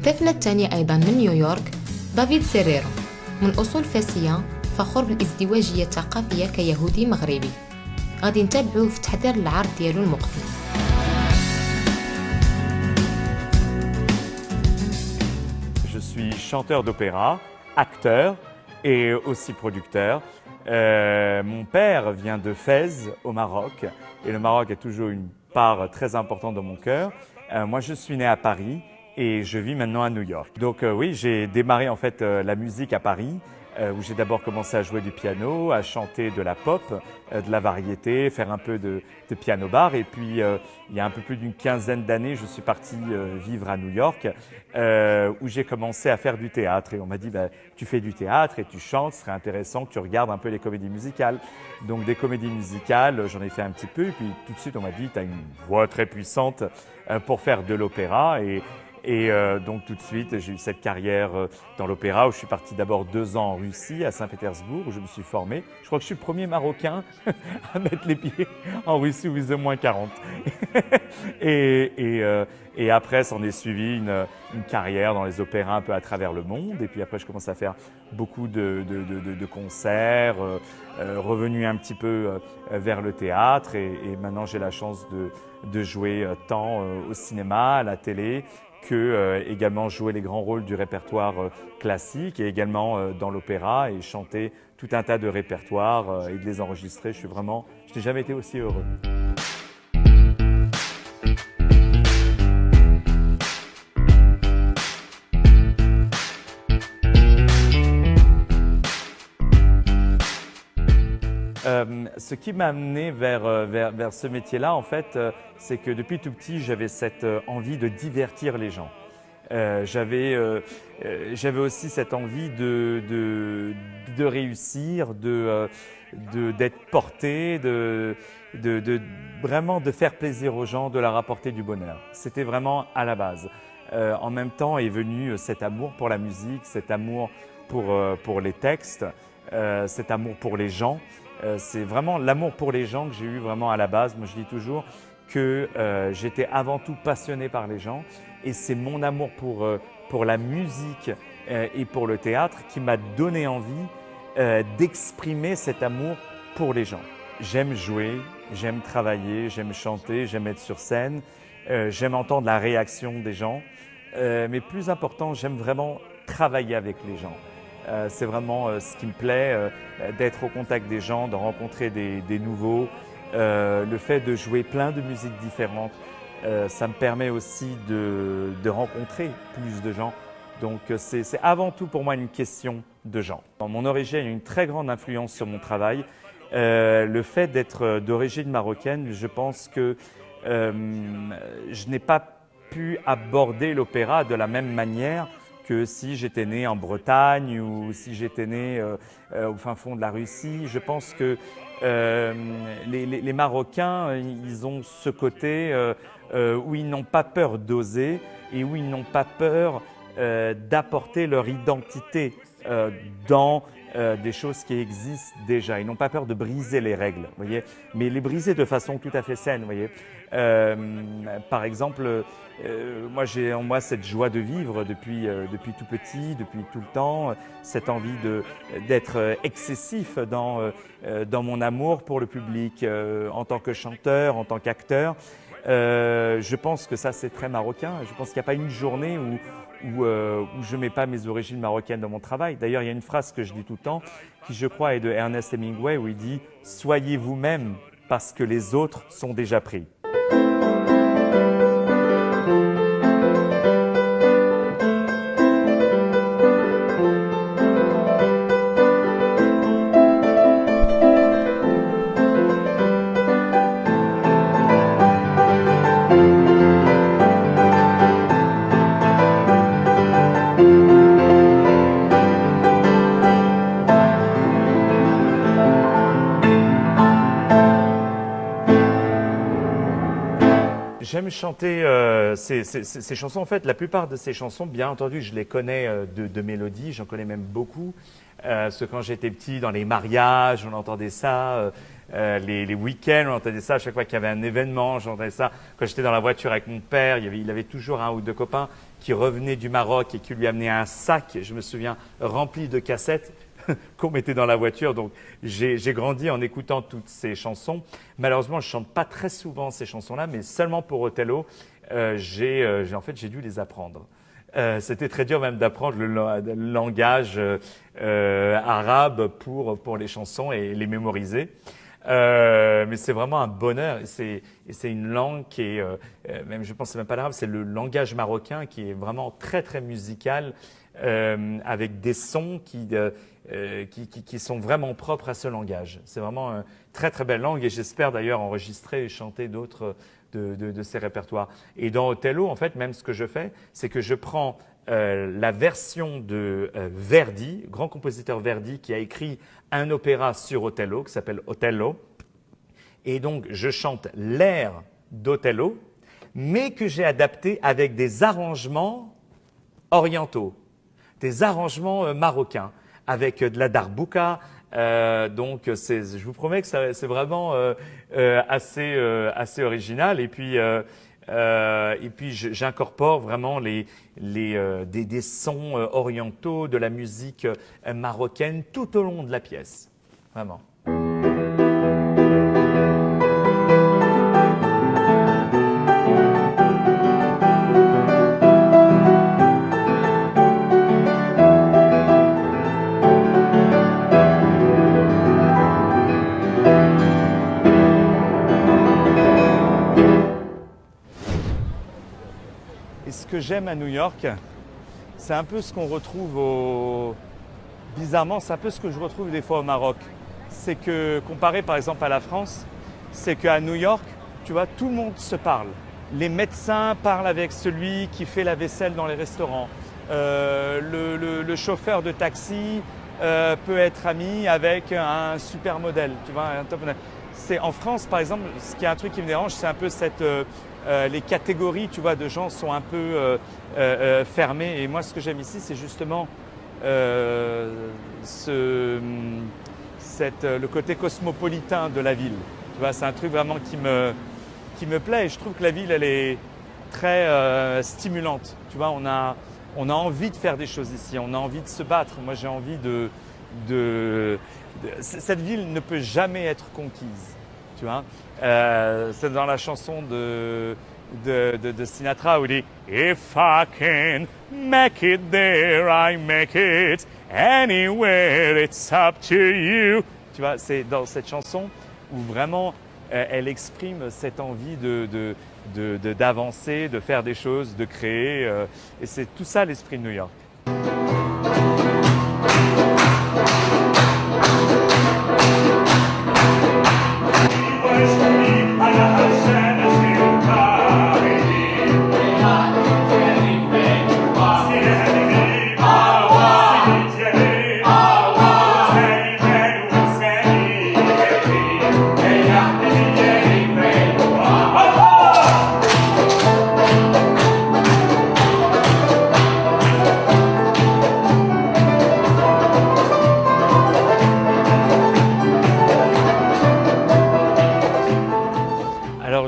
الطفل الثاني أيضاً من نيويورك دافيد سيريرو من أصول فاسية، فخور بالازدواجية الثقافية كيهودي مغربي. غادي نتابعوه في تحضير العرض ديالو المقبل. Je suis chanteur d'opéra, acteur et aussi producteur. Mon père vient de Fès au Maroc et le Maroc a toujours une part très importante dans mon cœur. Moi je suis né à Paris et je vis maintenant à New York. Donc oui, j'ai démarré en fait la musique à Paris où j'ai d'abord commencé à jouer du piano, à chanter de la pop, de la variété, faire un peu de piano bar. Et puis, il y a un peu plus d'une quinzaine d'années, je suis parti vivre à New York où j'ai commencé à faire du théâtre. Et on m'a dit, bah, tu fais du théâtre et tu chantes, ce serait intéressant que tu regardes un peu les comédies musicales. Donc, des comédies musicales, j'en ai fait un petit peu. Et puis, tout de suite, on m'a dit, tu as une voix très puissante pour faire de l'opéra. Et donc tout de suite, j'ai eu cette carrière dans l'opéra où je suis parti d'abord 2 ans en Russie, à Saint-Pétersbourg, où je me suis formé. Je crois que je suis le premier Marocain à mettre les pieds en Russie où il faisait moins 40. et après, s'en est suivi une carrière dans les opéras un peu à travers le monde. Et puis après, je commence à faire beaucoup de concerts, revenu un petit peu vers le théâtre. Et maintenant, j'ai la chance de jouer tant au cinéma, à la télé, que également jouer les grands rôles du répertoire classique et également dans l'opéra et chanter tout un tas de répertoires et de les enregistrer. Je n'ai jamais été aussi heureux. Ce qui m'a amené vers ce métier-là, en fait, c'est que depuis tout petit, j'avais cette envie de divertir les gens. J'avais aussi cette envie de réussir, d'être porté, vraiment de faire plaisir aux gens, de leur apporter du bonheur. C'était vraiment à la base. En même temps est venu cet amour pour la musique, cet amour pour les textes, cet amour pour les gens. C'est vraiment l'amour pour les gens que j'ai eu vraiment à la base. Moi, je dis toujours que j'étais avant tout passionné par les gens et c'est mon amour pour la musique et pour le théâtre qui m'a donné envie d'exprimer cet amour pour les gens. J'aime jouer, j'aime travailler, j'aime chanter, j'aime être sur scène, j'aime entendre la réaction des gens, mais plus important, j'aime vraiment travailler avec les gens. C'est vraiment ce qui me plaît, d'être au contact des gens, de rencontrer des nouveaux. Le fait de jouer plein de musiques différentes, ça me permet aussi de rencontrer plus de gens. Donc c'est avant tout pour moi une question de gens. Dans mon origine, il y a une très grande influence sur mon travail. Le fait d'être d'origine marocaine, je pense que je n'ai pas pu aborder l'opéra de la même manière que si j'étais né en Bretagne ou si j'étais né au fin fond de la Russie. Je pense que les Marocains, ils ont ce côté où ils n'ont pas peur d'oser et où ils n'ont pas peur d'apporter leur identité dans des choses qui existent déjà. Ils n'ont pas peur de briser les règles, voyez, mais les briser de façon tout à fait saine, voyez. Par exemple, moi j'ai en moi cette joie de vivre depuis tout petit, depuis tout le temps, cette envie d'être excessif dans mon amour pour le public, en tant que chanteur, en tant qu'acteur. Je pense que ça c'est très marocain. Je pense qu'il n'y a pas une journée où je ne mets pas mes origines marocaines dans mon travail. D'ailleurs, il y a une phrase que je dis tout le temps, qui je crois est de Ernest Hemingway, où il dit « Soyez vous-même parce que les autres sont déjà pris ». J'aime chanter ces chansons. En fait, la plupart de ces chansons, bien entendu, je les connais de mélodie, j'en connais même beaucoup. Parce que quand j'étais petit, dans les mariages, on entendait ça. les week-ends, on entendait ça à chaque fois qu'il y avait un événement, j'entendais ça. Quand j'étais dans la voiture avec mon père, il avait toujours un ou deux copains qui revenaient du Maroc et qui lui amenaient un sac, je me souviens, rempli de cassettes qu'on mettait dans la voiture. Donc j'ai grandi en écoutant toutes ces chansons. Malheureusement, je ne chante pas très souvent ces chansons-là, mais seulement pour Othello, en fait, j'ai dû les apprendre. C'était très dur même d'apprendre le langage arabe pour les chansons et les mémoriser. Mais c'est vraiment un bonheur. Et c'est une langue qui est, même je pense que c'est même pas l'arabe, c'est le langage marocain qui est vraiment très très musical, avec des sons qui sont vraiment propres à ce langage. C'est vraiment une très très belle langue et j'espère d'ailleurs enregistrer et chanter d'autres de ces répertoires. Et dans Othello, en fait, même ce que je fais, c'est que je prends la version de Verdi, grand compositeur Verdi, qui a écrit un opéra sur Othello, qui s'appelle Othello. Et donc, je chante l'air d'Othello, mais que j'ai adapté avec des arrangements orientaux, des arrangements marocains, avec de la darbouka. Donc, je vous promets que c'est vraiment assez original. Et puis j'incorpore vraiment des sons orientaux, de la musique marocaine tout au long de la pièce. Vraiment. Et ce que j'aime à New York, c'est un peu ce qu'on retrouve bizarrement, c'est un peu ce que je retrouve des fois au Maroc. C'est que, comparé par exemple à la France, c'est qu'à New York, tu vois, tout le monde se parle. Les médecins parlent avec celui qui fait la vaisselle dans les restaurants. Le chauffeur de taxi peut être ami avec un supermodèle, tu vois, un top modèle. En France, par exemple, ce qui est un truc qui me dérange, c'est un peu les catégories, tu vois, de gens sont un peu fermées. Et moi, ce que j'aime ici, c'est justement le côté cosmopolitain de la ville. Tu vois, c'est un truc vraiment qui me plaît. Et je trouve que la ville, elle est très stimulante. Tu vois, on a envie de faire des choses ici. On a envie de se battre. Moi, j'ai envie cette ville ne peut jamais être conquise. Tu vois, c'est dans la chanson de Sinatra où il dit If I can make it there, I make it anywhere, it's up to you. Tu vois, c'est dans cette chanson où vraiment elle exprime cette envie d'avancer, de faire des choses, de créer. Et c'est tout ça l'esprit de New York.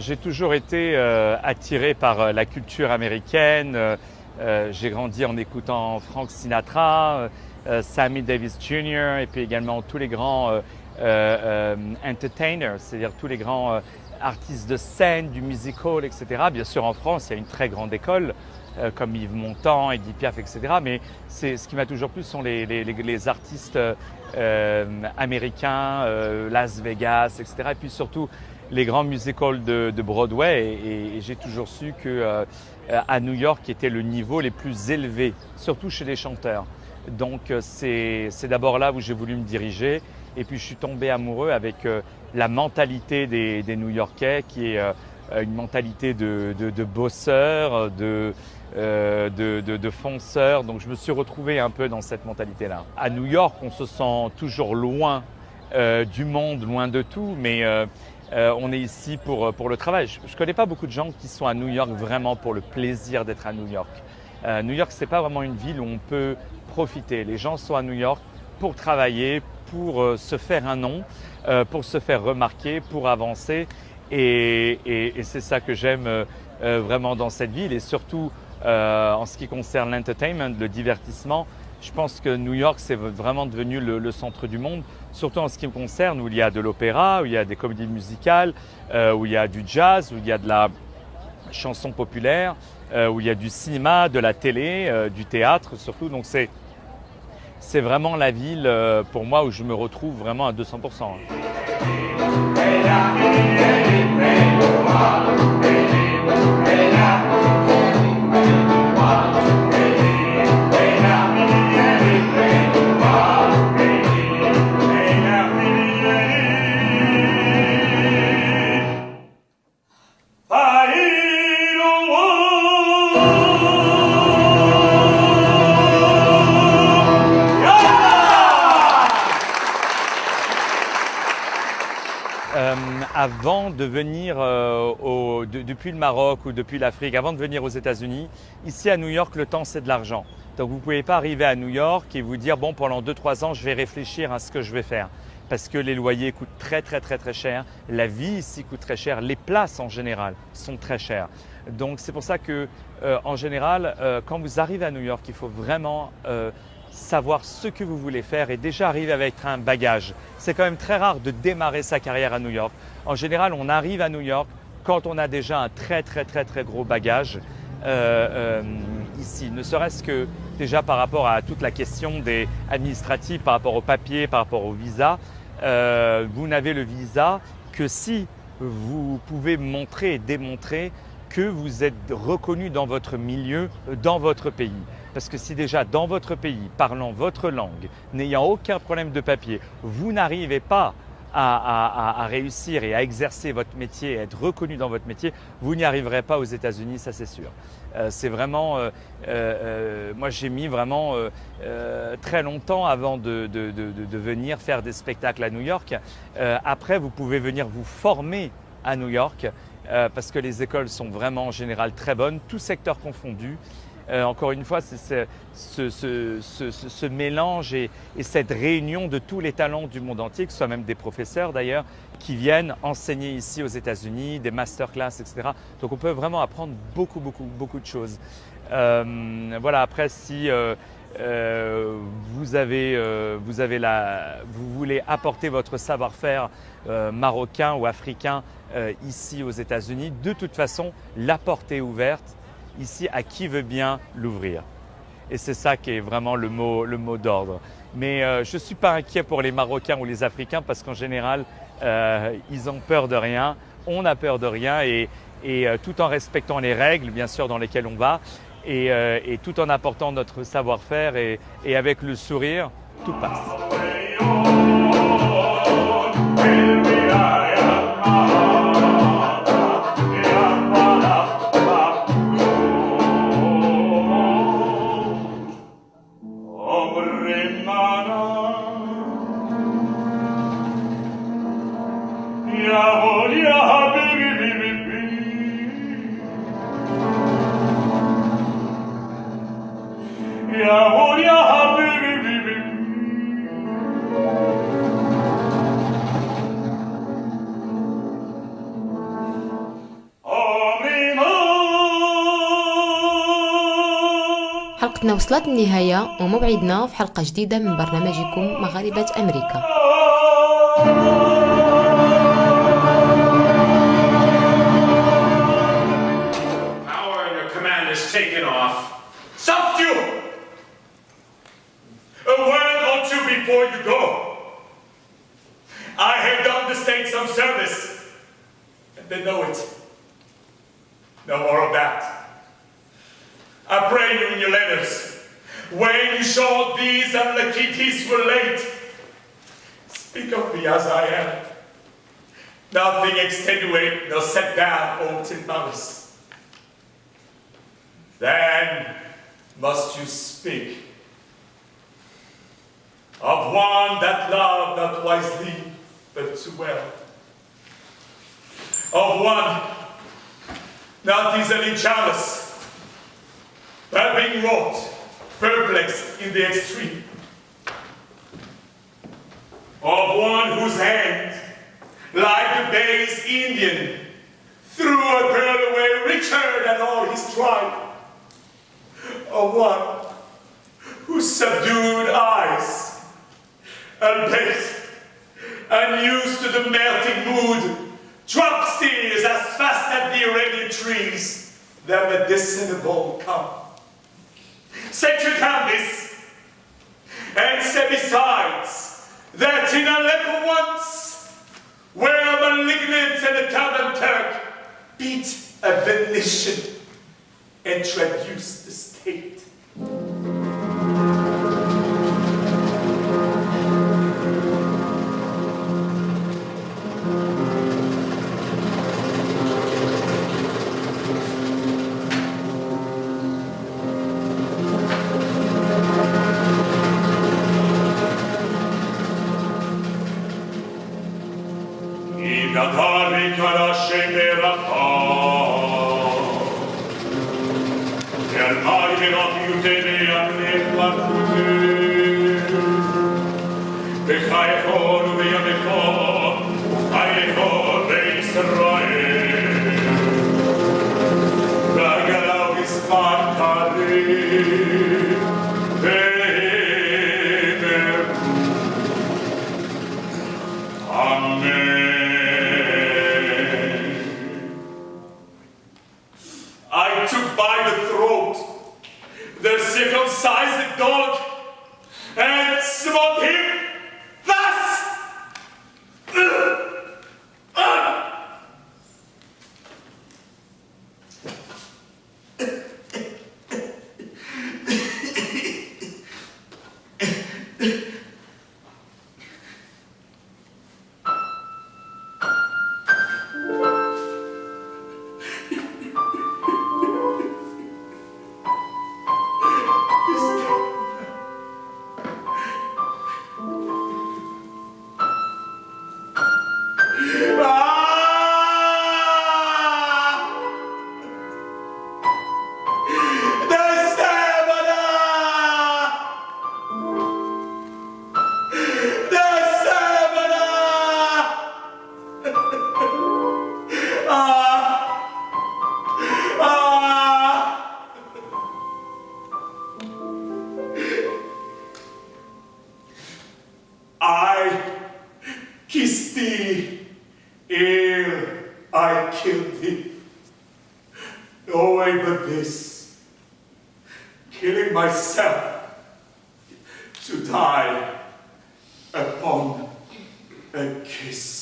J'ai toujours été attiré par la culture américaine. J'ai grandi en écoutant Frank Sinatra, Sammy Davis Jr. et puis également tous les grands entertainers, c'est-à-dire tous les grands artistes de scène, du musical, etc. Bien sûr, en France, il y a une très grande école comme Yves Montand, Edith Piaf, etc. Mais ce qui m'a toujours plu sont les artistes américains, Las Vegas, etc. Et puis surtout les grands musicals de Broadway et j'ai toujours su que à New York était le niveau les plus élevés, surtout chez les chanteurs. Donc c'est d'abord là où j'ai voulu me diriger et puis je suis tombé amoureux avec la mentalité des New-Yorkais qui est une mentalité de bosseurs, de fonceurs. Donc je me suis retrouvé un peu dans cette mentalité-là. À New York, on se sent toujours loin du monde, loin de tout, mais on est ici pour le travail. Je ne connais pas beaucoup de gens qui sont à New York vraiment pour le plaisir d'être à New York. New York, ce n'est pas vraiment une ville où on peut profiter. Les gens sont à New York pour travailler, pour se faire un nom, pour se faire remarquer, pour avancer. Et c'est ça que j'aime vraiment dans cette ville. Et surtout en ce qui concerne l'entertainment, le divertissement, je pense que New York, c'est vraiment devenu le centre du monde, surtout en ce qui me concerne, où il y a de l'opéra, où il y a des comédies musicales, où il y a du jazz, où il y a de la chanson populaire, où il y a du cinéma, de la télé, du théâtre surtout. Donc c'est vraiment la ville pour moi où je me retrouve vraiment à 200%. Avant de venir depuis le Maroc ou depuis l'Afrique, avant de venir aux États-Unis, ici à New York, le temps c'est de l'argent. Donc vous ne pouvez pas arriver à New York et vous dire bon, pendant 2-3 ans je vais réfléchir à ce que je vais faire. Parce que les loyers coûtent très cher, la vie ici coûte très cher, les places en général sont très chères. Donc c'est pour ça que en général, quand vous arrivez à New York, il faut vraiment savoir ce que vous voulez faire et déjà arriver avec un bagage. C'est quand même très rare de démarrer sa carrière à New York. En général, on arrive à New York quand on a déjà un très gros bagage ici. Ne serait-ce que déjà par rapport à toute la question des administratifs, par rapport aux papiers, par rapport au visa. Vous n'avez le visa que si vous pouvez montrer et démontrer que vous êtes reconnu dans votre milieu, dans votre pays. Parce que si déjà dans votre pays, parlant votre langue, n'ayant aucun problème de papier, vous n'arrivez pas à réussir et à exercer votre métier, à être reconnu dans votre métier, vous n'y arriverez pas aux États-Unis, ça c'est sûr. C'est vraiment, moi j'ai mis vraiment très longtemps avant de venir faire des spectacles à New York. Après, vous pouvez venir vous former à New York parce que les écoles sont vraiment en général très bonnes, tous secteurs confondus. Encore une fois, c'est ce mélange et cette réunion de tous les talents du monde entier, que ce soit même des professeurs d'ailleurs, qui viennent enseigner ici aux États-Unis, des masterclss, etc. Donc on peut vraiment apprendre beaucoup de choses. Voilà, après si vous voulez apporter votre savoir-faire marocain ou africain ici aux États-Unis, de toute façon, la porte est ouverte ici à qui veut bien l'ouvrir. Et c'est ça qui est vraiment le mot d'ordre. Mais je ne suis pas inquiet pour les Marocains ou les Africains parce qu'en général, ils ont peur de rien, on a peur de rien et tout en respectant les règles, bien sûr, dans lesquelles on va et tout en apportant notre savoir-faire et avec le sourire, tout passe. حلقتنا وصلت النهاية وموعدنا في حلقة جديدة من برنامجكم مغاربة أمريكا. Power in your command is taken off. Self-fuel! A word or two before you go. I have done the state some service, and they know it. No more of that. I pray you in your letters, when you show these unlucky deeds were late, speak of me as I am. Nothing extenuate nor set down ought in malice. Then must you speak of one that loved not wisely, but too well. Of one not easily jealous, but being wrought, perplexed in the extreme. one whose hand, like the Bay's Indian, threw a girl away richer than all his tribe. Of one whose subdued eyes, albeit unused to the melting mood, drop tears as fast as the Arabian trees, their medicinable come. Say to them this, and say besides, that in Aleppo once, where a malignant and a Taban Turk beat a Venetian and traduced the state. I took by the throat the circumcised dog and smote him thus. I kissed thee ere I killed thee. No way but this, killing myself to die upon a kiss.